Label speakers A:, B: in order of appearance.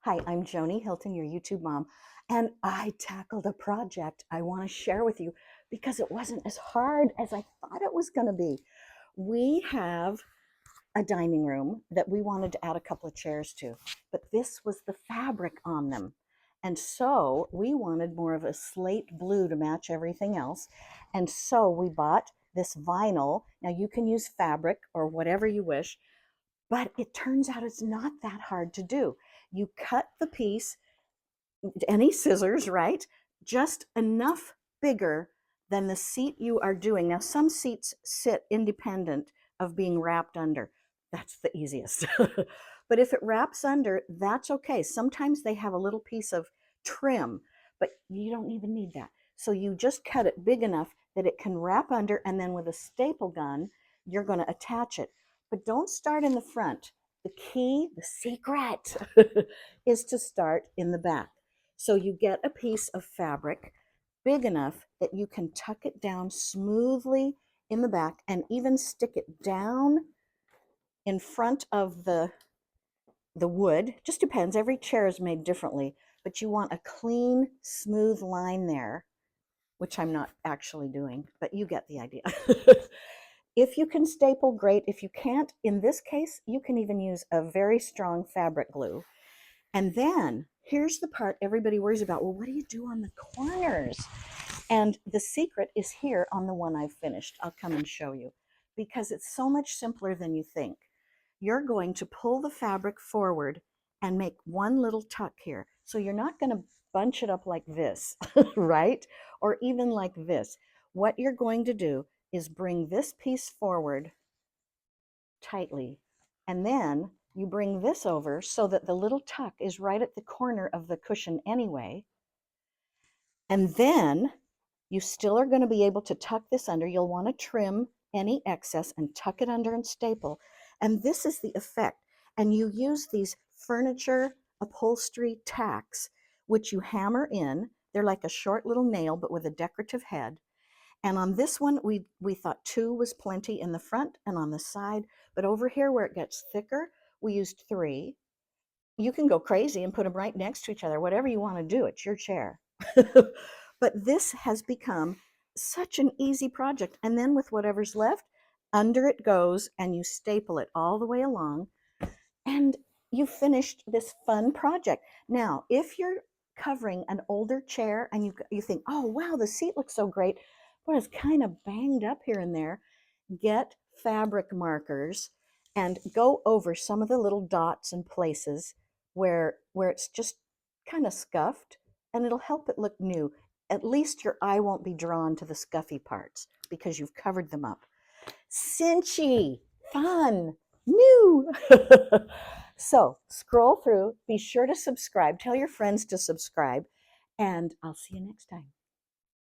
A: Hi, I'm Joni Hilton, your YouTube mom, and I tackled a project I want to share with you because it wasn't as hard as I thought it was going to be. We have a dining room that we wanted to add a couple of chairs to, but this was the fabric on them. And so we wanted more of a slate blue to match everything else. And so we bought this vinyl. Now you can use fabric or whatever you wish, but it turns out it's not that hard to do. You cut the piece, any scissors, right? Just enough bigger than the seat you are doing. Now, some seats sit independent of being wrapped under. That's the easiest. But if it wraps under, that's okay. Sometimes they have a little piece of trim, but you don't even need that. So you just cut it big enough that it can wrap under, and then with a staple gun, you're going to attach it. But don't start in the front. The key, the secret, is to start in the back. So you get a piece of fabric big enough that you can tuck it down smoothly in the back and even stick it down in front of the wood. Just depends. Every chair is made differently, but you want a clean, smooth line there, which I'm not actually doing, but you get the idea. If you can staple, great. If you can't, in this case, you can even use a very strong fabric glue. And then here's the part everybody worries about. Well, what do you do on the corners? And the secret is here on the one I've finished. I'll come and show you because it's so much simpler than you think. You're going to pull the fabric forward and make one little tuck here. So you're not going to bunch it up like this, right? Or even like this. What you're going to do is bring this piece forward tightly, and then you bring this over so that the little tuck is right at the corner of the cushion anyway. And then you still are going to be able to tuck this under. You'll want to trim any excess and tuck it under and staple. And this is the effect. And you use these furniture upholstery tacks, which you hammer in. They're like a short little nail, but with a decorative head. And on this one, we thought 2 was plenty in the front and on the side. But over here where it gets thicker, we used 3. You can go crazy and put them right next to each other, whatever you want to do. It's your chair. But this has become such an easy project. And then with whatever's left, under it goes and you staple it all the way along. And you finished this fun project. Now, if you're covering an older chair and you think, oh, wow, the seat looks so great, but it's kind of banged up here and there, get fabric markers and go over some of the little dots and places where it's just kind of scuffed, and it'll help it look new. At least your eye won't be drawn to the scuffy parts because you've covered them up. Cinchy, fun, new. So scroll through, be sure to subscribe, tell your friends to subscribe, and I'll see you next time.